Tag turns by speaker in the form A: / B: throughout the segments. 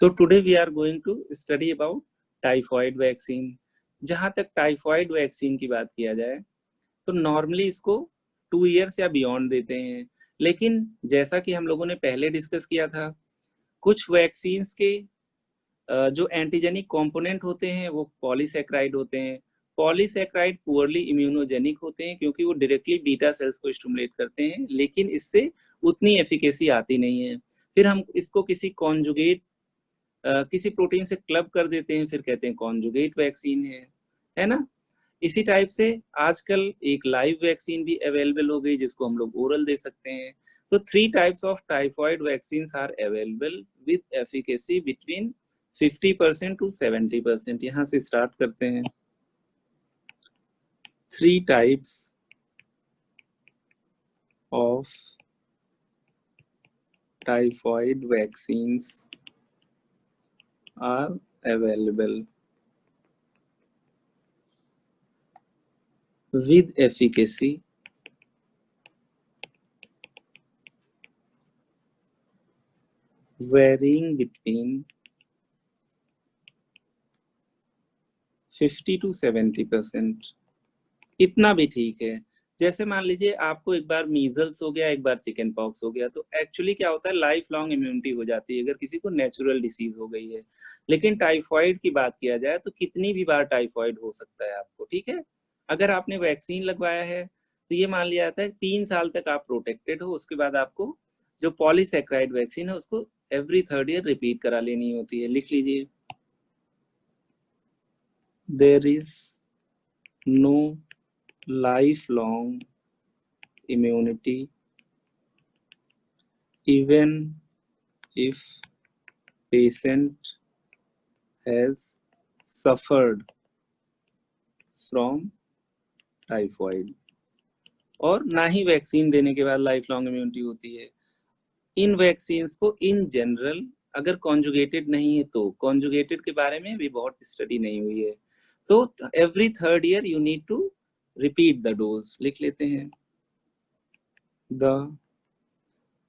A: So today we are going to study about typhoid vaccine. जहां तक typhoid vaccine की बात किया जाए तो नॉर्मली इसको 2 इयर्स या बियॉन्ड देते हैं, लेकिन जैसा कि हम लोगों ने पहले डिस्कस किया था, कुछ वैक्सीन्स के जो एंटीजेनिक कंपोनेंट होते हैं वो पॉलीसैकेराइड होते हैं। पॉलीसैकेराइड पुअरली इम्यूनोजेनिक होते हैं क्योंकि वो डायरेक्टली बीटा सेल्स को स्टिमुलेट करते हैं, लेकिन इससे उतनी एफिकेसी आती नहीं है। फिर हम इसको किसी कॉन्जुगेट किसी प्रोटीन से क्लब कर देते हैं, फिर कहते हैं कॉन्जुगेट वैक्सीन है ना। इसी टाइप से आजकल एक लाइव वैक्सीन भी अवेलेबल हो गई जिसको हम लोग ओरल दे सकते हैं। तो 3 types of typhoid vaccines are available with efficacy between 50% to 70%। यहाँ से स्टार्ट करते हैं। 3 types of typhoid vaccines are available with efficacy varying between 50 to 70%। इतना भी ठीक है। जैसे मान लीजिए आपको एक बार मीजल्स हो गया, एक बार चिकन पॉक्स हो गया, तो एक्चुअली क्या होता है, लाइफ लॉन्ग इम्यूनिटी हो जाती है अगर किसी को नेचुरल डिसीज हो गई है। लेकिन टाइफॉइड की बात किया जाए तो कितनी भी बार टाइफॉइड हो सकता है आपको, ठीक है। अगर आपने वैक्सीन लगवाया है तो ये मान लिया जाता है 3 साल तक आप प्रोटेक्टेड हो। उसके बाद आपको जो पॉलीसैकेराइड वैक्सीन है उसको एवरी 3rd ईयर रिपीट करा लेनी होती है। लिख लीजिए, there is no lifelong immunity even if patient has suffered from typhoid. और ना ही वैक्सीन देने के बाद लाइफ लॉन्ग इम्यूनिटी होती है। इन वैक्सीन्स को इन जनरल अगर कॉन्जुगेटेड नहीं है तो, कॉन्जुगेटेड के बारे में भी बहुत स्टडी नहीं हुई है, तो every 3rd year you need to repeat the dose. लिख लेते हैं, द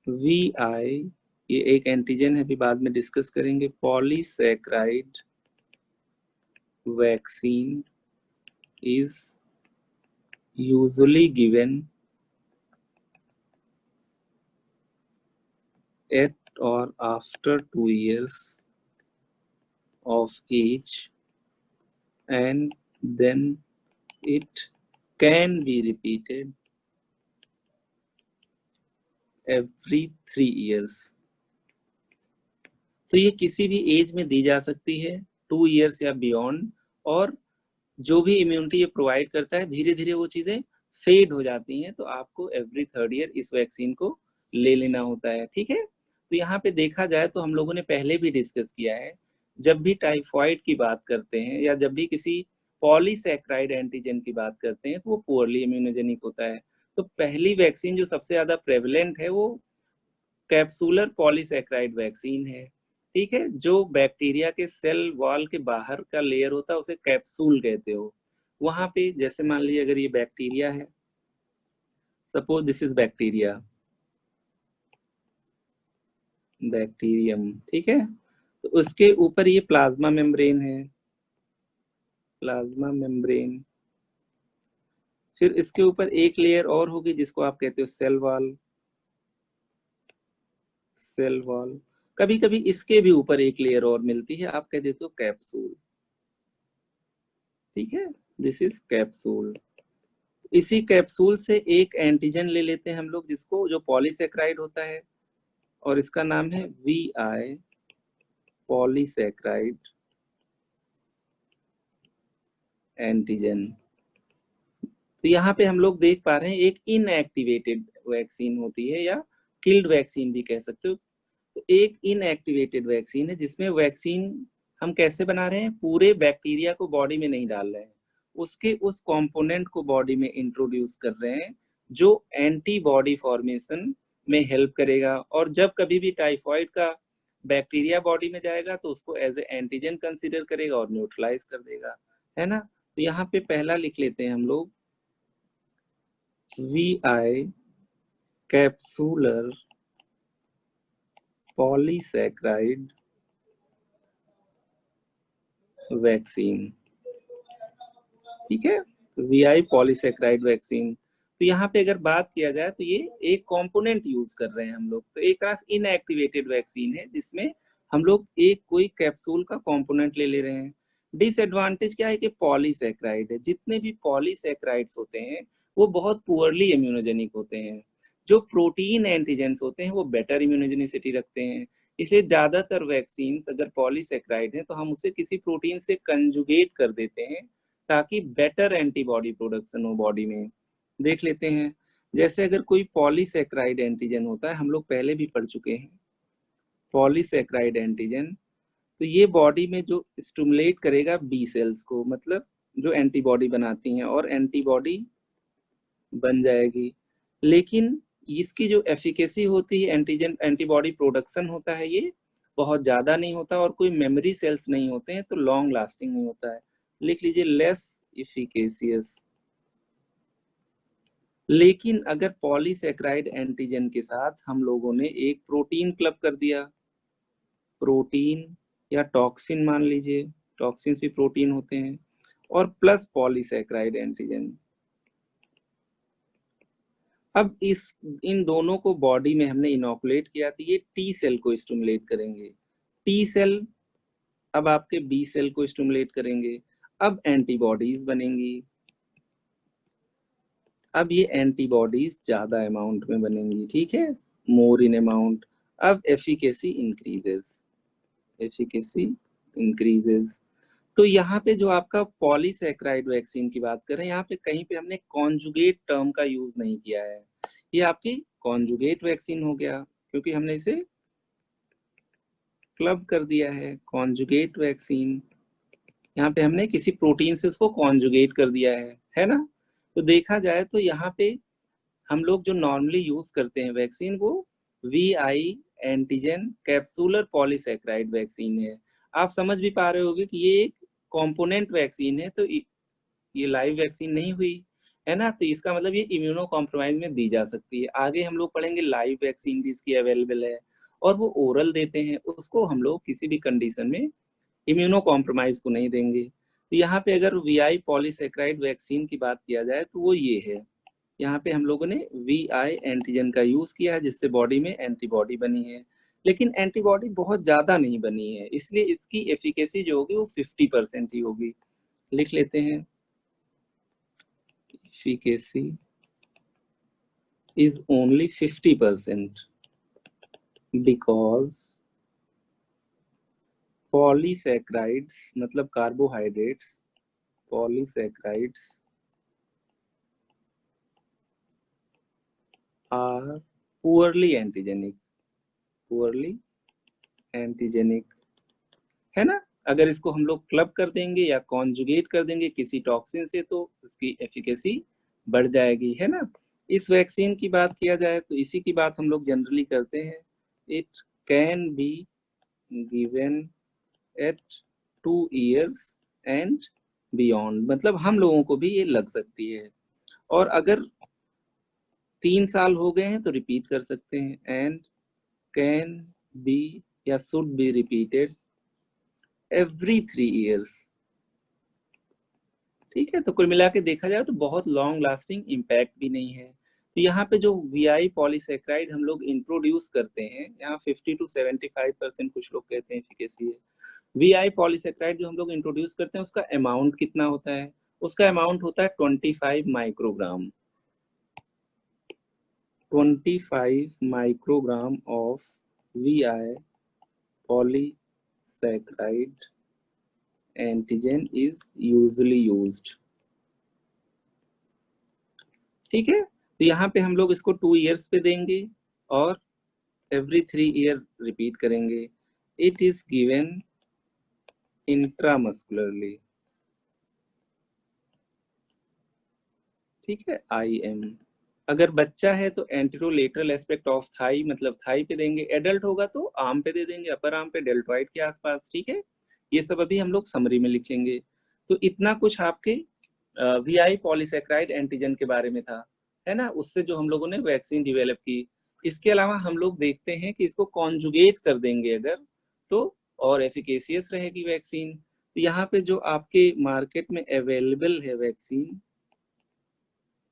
A: VI, ये एक एंटीजन है, अभी बाद में डिस्कस करेंगे। Polysaccharide vaccine is usually given at or after 2 years of age, and then it can be repeated every 3 years। तो ये किसी भी एज में दी जा सकती है, 2 इयर्स या बियॉन्ड। और जो भी इम्यूनिटी ये प्रोवाइड करता है, धीरे धीरे वो चीजें फेड हो जाती हैं, तो आपको एवरी 3rd ईयर इस वैक्सीन को ले लेना होता है, ठीक है। तो यहाँ पे देखा जाए तो हम लोगों ने पहले भी डिस्कस किया है, जब भी टाइफॉइड की बात करते हैं या जब भी किसी पॉलीसैकेराइड एंटीजन की बात करते हैं तो वो पुअरली इम्यूनोजेनिक होता है। तो पहली वैक्सीन जो सबसे ज्यादा प्रेवलेंट है वो कैप्सूलर पॉलीसैकेराइड वैक्सीन है, ठीक है। जो बैक्टीरिया के सेल वॉल के बाहर का लेयर होता है उसे कैप्सूल कहते हो। वहां पे जैसे मान लीजिए अगर ये बैक्टीरिया है, suppose this is bacteria, bacterium, ठीक है। तो उसके ऊपर ये प्लाज्मा मेम्ब्रेन है, प्लाज्मा मेम्ब्रेन। फिर इसके ऊपर एक लेयर और होगी जिसको आप कहते हो सेल वॉल, सेल वॉल। कभी कभी इसके भी ऊपर एक लेयर और मिलती है, आप कह देते हो कैप्सूल, ठीक है। This is capsule. इसी कैप्सूल से एक एंटीजन ले लेते हैं हम लोग जिसको, जो पॉलीसैकेराइड होता है, और इसका नाम है VI, पॉलीसैकेराइड एंटीजन। तो यहाँ पे हम लोग देख पा रहे हैं एक इनएक्टिवेटेड वैक्सीन होती है, या किल्ड वैक्सीन भी कह सकते हो। तो एक इनएक्टिवेटेड वैक्सीन है जिसमें वैक्सीन हम कैसे बना रहे हैं, पूरे बैक्टीरिया को बॉडी में नहीं डाल रहे हैं, उसके उस कंपोनेंट को बॉडी में इंट्रोड्यूस कर रहे हैं जो एंटीबॉडी फॉर्मेशन में हेल्प करेगा। और जब कभी भी टाइफॉइड का बैक्टीरिया बॉडी में जाएगा तो उसको एज ए एंटीजन कंसीडर करेगा और न्यूट्रलाइज कर देगा, है ना। तो यहाँ पे पहला लिख लेते हैं हम लोग, VI कैप्सूलर पॉलीसैकेराइड वैक्सीन, ठीक है, VI पॉलीसैकेराइड वैक्सीन। तो यहाँ पे अगर बात किया जाए तो ये एक कंपोनेंट यूज कर रहे हैं हम लोग, तो एक तरह इनएक्टिवेटेड वैक्सीन है जिसमें हम लोग एक कोई कैप्सूल का कंपोनेंट ले रहे हैं। डिसएडवांटेज क्या है कि पॉलीसैकेराइड है, जितने भी पॉलीसैकेराइड्स होते हैं वो बहुत पुअरली इम्यूनोजेनिक होते हैं। जो प्रोटीन एंटीजेंस होते हैं वो बेटर इम्यूनोजेनिसिटी रखते हैं, इसलिए ज्यादातर वैक्सीन अगर पॉलीसैकेराइड है तो हम उसे किसी प्रोटीन से कंजुगेट कर देते हैं ताकि बेटर एंटीबॉडी प्रोडक्शन हो बॉडी में। देख लेते हैं, जैसे अगर कोई पॉलीसैकेराइड एंटीजन होता है, हम लोग पहले भी पढ़ चुके हैं पॉलीसैकेराइड एंटीजन, तो ये बॉडी में जो स्टिमुलेट करेगा बी सेल्स को, मतलब जो एंटीबॉडी बनाती हैं और एंटीबॉडी बन जाएगी। लेकिन इसकी जो एफिकेसी होती है, एंटीजन एंटीबॉडी प्रोडक्शन होता है, ये बहुत ज्यादा नहीं होता और कोई मेमोरी सेल्स नहीं होते हैं, तो लॉन्ग लास्टिंग नहीं होता है। लिख लीजिए लेस इफिकेसियस। लेकिन अगर पॉलीसैकेराइड एंटीजन के साथ हम लोगों ने एक प्रोटीन क्लब कर दिया, प्रोटीन या टॉक्सिन मान लीजिए, टॉक्सिन भी प्रोटीन होते हैं, और प्लस पॉलीसैकेराइड एंटीजन, अब इन दोनों को बॉडी में हमने इनोकुलेट किया तो ये टी सेल को स्टिमुलेट करेंगे, टी सेल अब आपके बी सेल को स्टिमुलेट करेंगे, अब एंटीबॉडीज बनेंगी, अब ये एंटीबॉडीज ज्यादा अमाउंट में बनेंगी, ठीक है, मोर इन अमाउंट। अब एफिकेसी इंक्रीजेस, एफिकेसी इंक्रीजेस। तो यहाँ पे जो आपका पॉलीसैकेराइड वैक्सीन की बात कर रहे हैं, यहाँ पे कहीं पे हमने कॉन्जुगेट टर्म का यूज नहीं किया है, ये आपकी कॉन्जुगेट वैक्सीन हो गया क्योंकि हमने इसे क्लब कर दिया है, कॉन्जुगेट वैक्सीन। यहाँ पे हमने किसी प्रोटीन से उसको कॉन्जुगेट कर दिया है ना। तो देखा जाए तो यहाँ पे हम लोग जो नॉर्मली यूज करते हैं वैक्सीन वो VI antigen capsular polysaccharide vaccine है। आप समझ भी पा रहे होंगे कि ये एक कंपोनेंट वैक्सीन है, तो ये लाइव वैक्सीन नहीं हुई है ना, तो इसका मतलब ये इम्यूनो कॉम्प्रोमाइज में दी जा सकती है। आगे हम लोग पढ़ेंगे लाइव वैक्सीन भी इसकी अवेलेबल है और वो ओरल देते हैं, उसको हम लोग किसी भी कंडीशन में इम्यूनो कॉम्प्रोमाइज को नहीं देंगे। तो यहाँ पे अगर VI पॉलीसैकेराइड वैक्सीन की बात किया जाए तो वो ये है, यहाँ पे हम लोगों ने VI एंटीजन का यूज किया है जिससे बॉडी में एंटीबॉडी बनी है, लेकिन एंटीबॉडी बहुत ज्यादा नहीं बनी है, इसलिए इसकी एफिकेसी जो होगी वो 50% ही होगी। लिख लेते हैं, efficacy is only 50% because polysaccharides मतलब carbohydrates, polysaccharides are poorly antigenic, poorly antigenic, है ना। अगर इसको हम लोग क्लब कर देंगे या कॉन्जुगेट कर देंगे किसी टॉक्सिन से तो इसकी एफिकेसी बढ़ जाएगी, है ना। इस वैक्सीन की बात किया जाए तो इसी की बात हम लोग जनरली करते हैं, it can be given at 2 years and beyond, मतलब हम लोगों को भी ये लग सकती है, और अगर 3 साल हो गए हैं तो रिपीट कर सकते हैं, एंड कैन बी या should be repeated every 3 years, ठीक है। तो कुल मिला के देखा जाए तो बहुत लॉन्ग लास्टिंग इम्पैक्ट भी नहीं है। तो यहाँ पे जो VI पॉलीसैकेराइड हम लोग इंट्रोड्यूस करते हैं, यहाँ 50 to 75% कुछ लोग कहते हैं एफिकेसी है। VI पॉलीसैकेराइड जो हम लोग इंट्रोड्यूस करते हैं उसका अमाउंट कितना होता है, उसका अमाउंट होता है 25 microgram, 25 microgram of VI polysaccharide antigen is usually used, ठीक है। तो यहाँ पे हम लोग इसको 2 years पे देंगे और एवरी 3 year रिपीट करेंगे। इट इज गिवन इंट्रामस्कुलरली, ठीक है, IM। अगर बच्चा है तो एंटेरोलेटरल एस्पेक्ट ऑफ थाई, मतलब थाई पे देंगे, एडल्ट होगा तो आर्म पे दे देंगे, अपर आर्म पे, डेल्टॉइड के आसपास, ठीक है। ये सब अभी हम लोग समरी में लिखेंगे। तो इतना कुछ आपके VI पॉलीसैकेराइड एंटीजन के बारे में था, है ना, उससे जो हम लोगों ने वैक्सीन डिवेलप की। इसके अलावा हम लोग देखते हैं कि इसको कॉन्जुगेट कर देंगे अगर, तो और एफिकेशियस रहेगी वैक्सीन। यहाँ पे जो आपके मार्केट में अवेलेबल है वैक्सीन,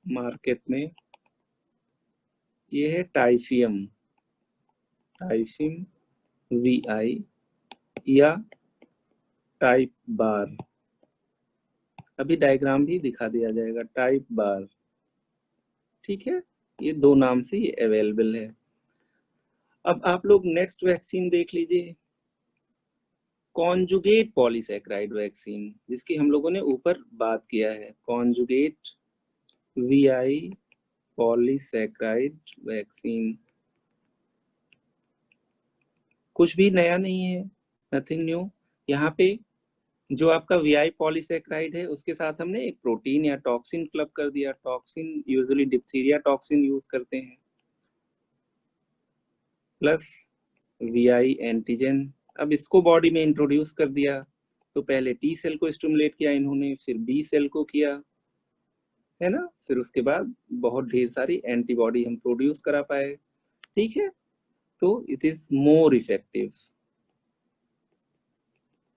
A: मार्केट में ये है टाइफियम, टाइफिम VI या टाइप बार, अभी डायग्राम भी दिखा दिया जाएगा, टाइप बार, ठीक है। ये दो नाम से ये अवेलेबल है। अब आप लोग नेक्स्ट वैक्सीन देख लीजिए, कॉन्जुगेट पॉलीसैकेराइड वैक्सीन, जिसकी हम लोगों ने ऊपर बात किया है, कॉन्जुगेट VI पॉलीसैकेराइड वैक्सीन। कुछ भी नया नहीं है, नथिंग न्यू। यहाँ पे जो आपका VI पॉलीसैकेराइड है उसके साथ हमने एक प्रोटीन या टॉक्सिन क्लब कर दिया। Toxin usually diphtheria toxin use करते हैं, प्लस VI एंटीजन। अब इसको बॉडी में इंट्रोड्यूस कर दिया, तो पहले T सेल को स्टिमुलेट किया इन्होंने, फिर B सेल को किया, है ना, फिर उसके बाद बहुत ढेर सारी एंटीबॉडी हम प्रोड्यूस करा पाए, ठीक है। तो it is more effective,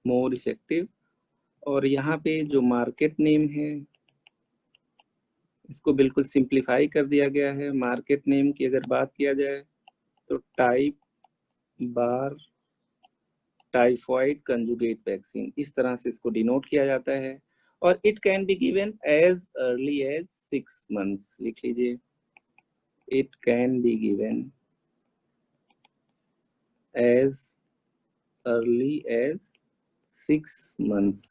A: more effective. और यहाँ पे जो मार्केट नेम है इसको बिल्कुल सिंप्लीफाई कर दिया गया है। मार्केट नेम की अगर बात किया जाए तो Typbar typhoid conjugate vaccine, इस तरह से इसको डिनोट किया जाता है। और it can be given as early as 6 months, लिख लीजिए, it can be given as early as 6 months,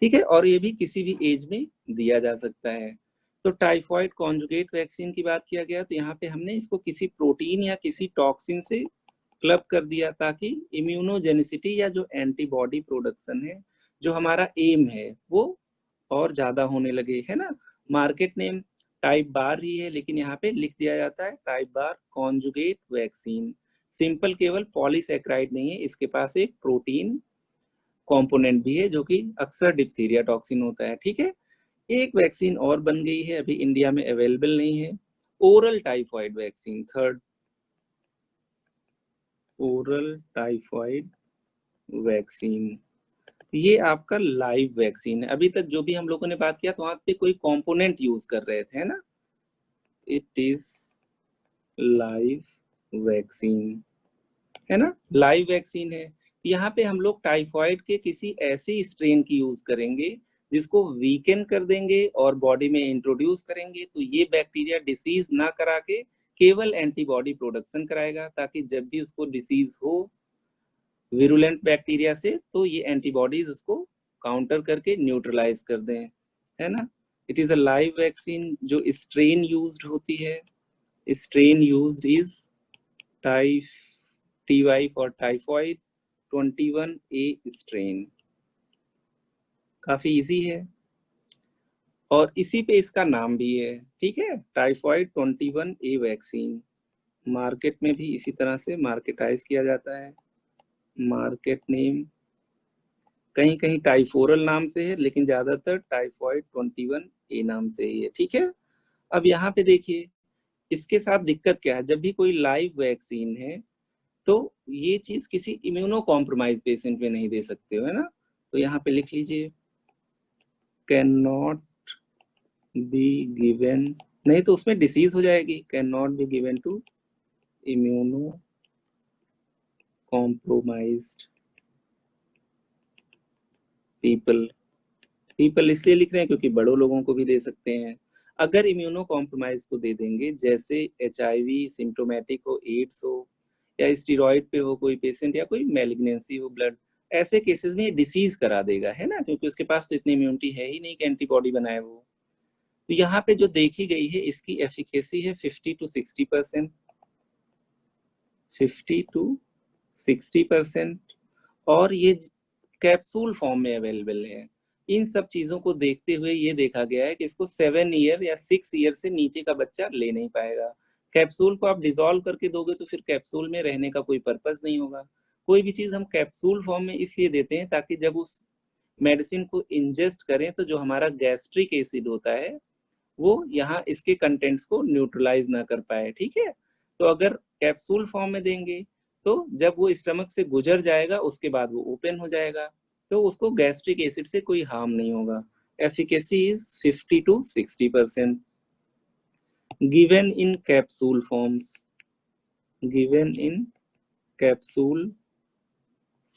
A: ठीक है। और ये भी किसी भी एज में दिया जा सकता है। तो टाइफॉइड कॉन्जुगेट वैक्सीन की बात किया गया, तो यहाँ पे हमने इसको किसी प्रोटीन या किसी टॉक्सिन से क्लब कर दिया ताकि इम्यूनोजेनिसिटी या जो एंटीबॉडी प्रोडक्शन है, जो हमारा एम है, वो और ज्यादा होने लगे, है ना। मार्केट नेम टाइप बार ही है, लेकिन यहाँ पे लिख दिया जाता है टाइप बार कॉन्जुगेट वैक्सीन। सिंपल केवल पॉलीसैकेराइड नहीं है, इसके पास एक प्रोटीन कंपोनेंट भी है जो कि अक्सर डिप्थीरिया टॉक्सिन होता है, ठीक है। एक वैक्सीन और बन गई है, अभी इंडिया में अवेलेबल नहीं है, oral typhoid vaccine, third oral typhoid vaccine. ये आपका लाइव वैक्सीन है। अभी तक जो भी हम लोगों ने बात किया तो वहां पे कोई कंपोनेंट यूज कर रहे थे, है ना। इट इज लाइव वैक्सीन, है ना, लाइव वैक्सीन है। यहाँ पे हम लोग टाइफॉइड के किसी ऐसे स्ट्रेन की यूज करेंगे जिसको वीकेन कर देंगे और बॉडी में इंट्रोड्यूस करेंगे, तो ये बैक्टीरिया डिसीज ना करा के केवल एंटीबॉडी प्रोडक्शन कराएगा, ताकि जब भी उसको डिसीज हो विरुलेंट बैक्टीरिया से, तो ये एंटीबॉडीज उसको काउंटर करके न्यूट्रलाइज कर दें, है ना। It is a live vaccine. जो स्ट्रेन यूज्ड होती है, strain used is Ty TY for typhoid 21A strain. काफी इजी है और इसी पे इसका नाम भी है, ठीक है, टाइफॉइड 21A वैक्सीन। मार्केट में भी इसी तरह से मार्केटाइज किया जाता है। मार्केट नेम कहीं कहीं टाइफोरल नाम से है, लेकिन ज्यादातर टाइफॉइड 21A नाम से ही है, ठीक है। अब यहाँ पे देखिए इसके साथ दिक्कत क्या है, जब भी कोई लाइव वैक्सीन है तो ये चीज किसी इम्यूनो कॉम्प्रोमाइज पेशेंट में नहीं दे सकते हो, है ना। तो यहाँ पे लिख लीजिए कैन नॉट बी गिवन, नहीं तो उसमें डिसीज हो जाएगी, can not be given to immunocompromised people. People इसलिए लिख रहे हैं क्योंकि बड़ों लोगों को भी दे सकते हैं। अगर इम्यूनो कॉम्प्रोमाइज को दे देंगे, जैसे HIV सिम्टोमेटिक हो, एड्स हो, या स्टीरॉइड पे हो कोई पेशेंट, या कोई मैलिग्नेंसी हो ब्लड, ऐसे केसेस में डिसीज करा देगा, है ना, क्योंकि उसके पास तो इतनी इम्यूनिटी है ही नहीं कि एंटीबॉडी बनाए वो। तो यहाँ पे जो देखी गई है इसकी एफिकेसी है 50 to 60%, 50 to 60%, और ये कैप्सूल फॉर्म में अवेलेबल है। इन सब चीजों को देखते हुए ये देखा गया है कि इसको 7 ईयर या 6 ईयर से नीचे का बच्चा ले नहीं पाएगा। कैप्सूल को आप डिसॉल्व करके दोगे तो फिर कैप्सूल में रहने का कोई पर्पस नहीं होगा। कोई भी चीज हम कैप्सूल फॉर्म में इसलिए देते हैं ताकि जब उस मेडिसिन को इंजेस्ट करें तो जो हमारा गैस्ट्रिक एसिड होता है वो यहाँ इसके कंटेंट्स को न्यूट्रलाइज ना कर पाए, ठीक है। तो अगर कैप्सूल फॉर्म में देंगे तो जब वो स्टमक से गुजर जाएगा उसके बाद वो ओपन हो जाएगा, तो उसको गैस्ट्रिक एसिड से कोई हार्म नहीं होगा। Efficacy is 50 to 60%। Given in capsule forms, given in capsule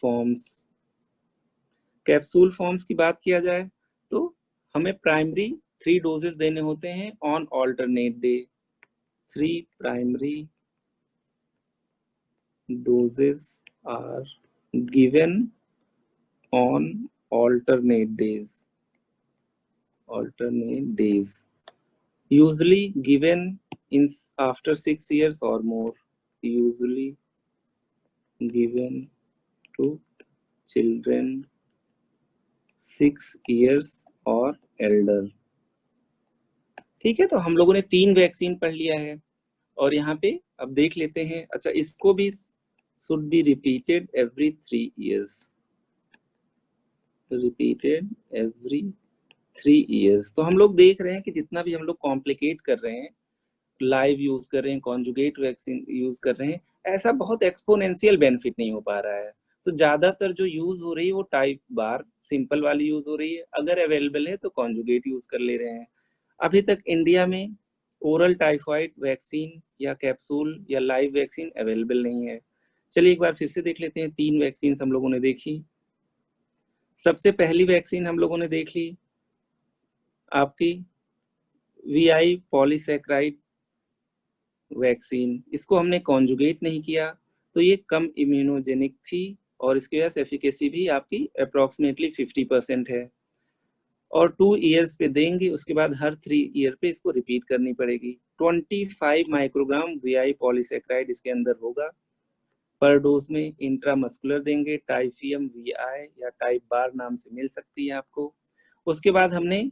A: forms. Capsule forms की बात किया जाए तो हमें प्राइमरी 3 डोजेस देने होते हैं on alternate day. 3 primary doses are given on alternate days, alternate days, usually given in after 6 years or more, usually given to children 6 years or elder। ठीक है, तो हम लोगों ने 3 वैक्सीन पढ़ लिया है और यहाँ पे अब देख लेते हैं। अच्छा, इसको भी should be repeated every 3 years, repeated every 3 years। तो हम लोग देख रहे हैं कि जितना भी हम लोग कॉम्प्लिकेट कर रहे हैं, लाइव यूज कर रहे हैं, कॉन्जुगेट वैक्सीन यूज कर रहे हैं, ऐसा बहुत एक्सपोनेंशियल बेनिफिट नहीं हो पा रहा है। तो ज्यादातर जो यूज हो रही है वो टाइप बार सिंपल वाली यूज हो रही है, अगर अवेलेबल है तो कॉन्जुगेट यूज कर ले रहे हैं। अभी तक इंडिया में ओरल टाइफाइड वैक्सीन या कैप्सूल या लाइव वैक्सीन अवेलेबल नहीं है। चलिए एक बार फिर से देख लेते हैं। 3 वैक्सीन हम लोगों ने देखी। सबसे पहली वैक्सीन हम लोगों ने देख ली आपकी VI पॉलीसैकेराइड वैक्सीन। इसको हमने कॉन्जुगेट नहीं किया तो ये कम इम्यूनोजेनिक थी और इसकी वजह से एफिकेसी भी आपकी अप्रोक्सीमेटली 50% है और 2 ईयर्स पे देंगे, उसके बाद हर 3 ईयर पे इसको रिपीट करनी पड़ेगी। 25 माइक्रोग्राम VI पॉलीसैकेराइड इसके अंदर होगा पर डोज में। इंट्रामस्कुलर देंगे, टाइफियम VI या टाइप बार नाम से मिल सकती है आपको। उसके बाद हमने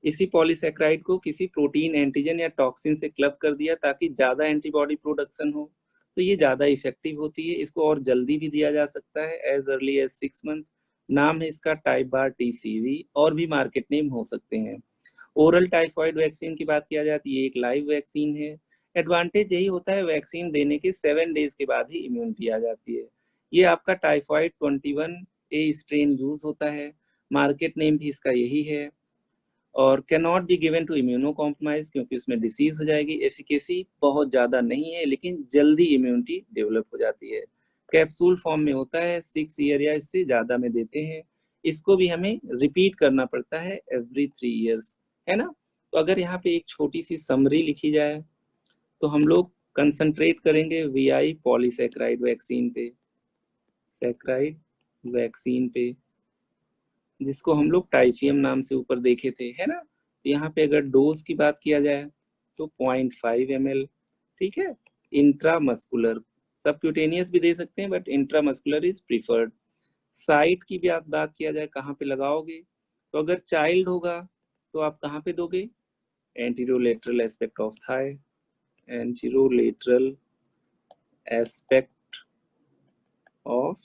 A: इसी पॉलीसैकेराइड को किसी प्रोटीन, एंटीजन या टॉक्सिन से क्लब कर दिया ताकि ज्यादा एंटीबॉडी प्रोडक्शन हो, तो ये ज्यादा इफेक्टिव होती है। इसको और जल्दी भी दिया जा सकता है, एज अर्ली एज 6 मंथ। नाम है इसका टाइप बार TCV, और भी मार्केट नेम हो सकते हैं। ओरल टाइफाइड वैक्सीन की बात किया जाए तो ये एक लाइव वैक्सीन है। एडवांटेज यही होता है वैक्सीन देने के 7 डेज के बाद ही इम्यूनिटी आ जाती है। ये आपका टाइफाइड 21A स्ट्रेन यूज होता है, मार्केट नेम भी इसका यही है। और can not be given to immunocompromise क्योंकि उसमें डिसीज हो जाएगी। एफिकेसी बहुत ज़्यादा नहीं है लेकिन जल्दी इम्यूनिटी डेवलप हो जाती है। कैप्सूल फॉर्म में होता है, 6 ईयर या इससे ज़्यादा में देते हैं। इसको भी हमें रिपीट करना पड़ता है एवरी 3 ईयर्स, है ना। तो अगर यहाँ पे एक छोटी सी समरी लिखी जाए तो हम लोग कंसंट्रेट करेंगे VI पॉलीसैकेराइड वैक्सीन पे, सैकेराइड वैक्सीन पे, जिसको हम लोग टाइफियम नाम से ऊपर देखे थे, है ना। यहाँ पे अगर डोज की बात किया जाए तो 0.5 ml, ठीक है। इंट्रामस्कुलर, सबक्यूटेनियस भी दे सकते हैं but intramuscular is preferred. Site की भी बात किया जाए कहाँ पे लगाओगे, तो अगर चाइल्ड होगा तो आप कहाँ पे दोगे, anterolateral aspect of thigh, anterolateral aspect of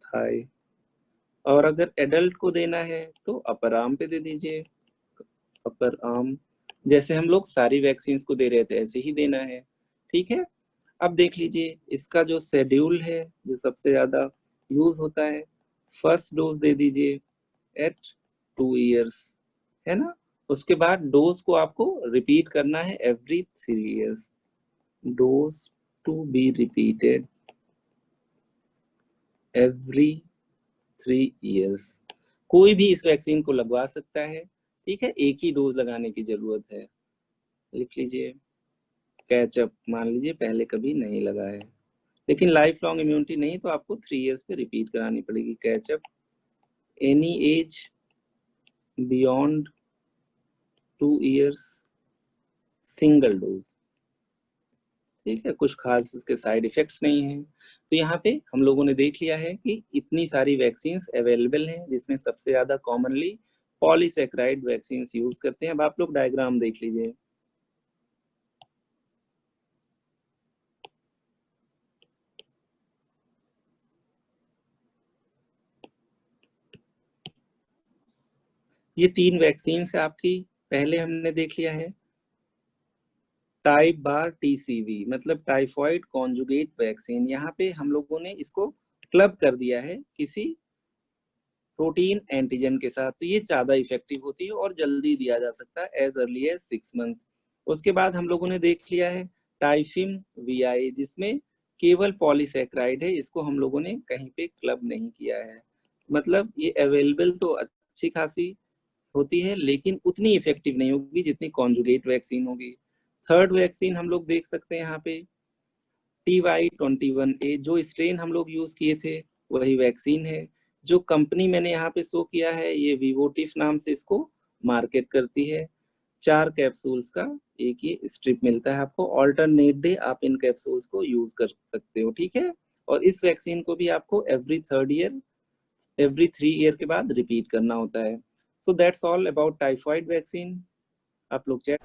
A: thigh. और अगर एडल्ट को देना है तो अपर आर्म पे दे दीजिए, अपर आर्म, जैसे हम लोग सारी वैक्सीन को दे रहे थे ऐसे ही देना है, ठीक है। अब देख लीजिए इसका जो शेड्यूल है जो सबसे ज्यादा यूज होता है, फर्स्ट डोज दे दीजिए एट 2 ईयर्स, है ना। उसके बाद डोज को आपको रिपीट करना है every 3 years, dose to be repeated every 3 years. कोई भी इस वैक्सीन को लगवा सकता है, ठीक है, एक ही डोज लगाने की जरूरत है। लिख लीजिए कैचअप, मान लीजिए पहले कभी नहीं लगा है लेकिन लाइफ लॉन्ग इम्यूनिटी नहीं तो आपको 3 ईयर्स पे रिपीट करानी पड़ेगी catch up. Any age beyond 2 years, single dose, ठीक है। कुछ खास इसके साइड इफेक्ट्स नहीं है। तो यहाँ पे हम लोगों ने देख लिया है कि इतनी सारी वैक्सीन अवेलेबल हैं जिसमें सबसे ज्यादा कॉमनली पॉलीसैकेराइड वैक्सीन यूज करते हैं। अब आप लोग डायग्राम देख लीजिए। ये 3 वैक्सीन है आपकी। पहले हमने देख लिया है टाइप बार TCV, मतलब टाइफॉइड कॉन्जुगेट वैक्सीन। यहाँ पे हम लोगों ने इसको क्लब कर दिया है किसी प्रोटीन एंटीजन के साथ, तो ये ज़्यादा इफेक्टिव होती है और जल्दी दिया जा सकता है एज अर्ली एज 6 मंथ। उसके बाद हम लोगों ने देख लिया है टाइफिम वीआई, जिसमें केवल पॉलीसैकेराइड है, इसको हम लोगों ने कहीं पे क्लब नहीं किया है। मतलब ये अवेलेबल तो अच्छी खासी होती है, लेकिन उतनी इफेक्टिव नहीं होगी जितनी कॉन्जुगेट वैक्सीन होगी। थर्ड वैक्सीन हम लोग देख सकते हैं यहाँ पे TY21A, जो स्ट्रेन हम लोग यूज किए थे वही वैक्सीन है। जो कंपनी मैंने यहाँ पे शो किया है ये विवोटिफ नाम से इसको मार्केट करती है। 4 कैप्सूल्स का एक ये स्ट्रिप मिलता है आपको, ऑल्टरनेट डे आप इन कैप्सूल्स को यूज कर सकते हो, ठीक है। और इस वैक्सीन को भी आपको एवरी 3 ईयर के बाद रिपीट करना होता है। So that's all about typhoid vaccine. आप लोग चेक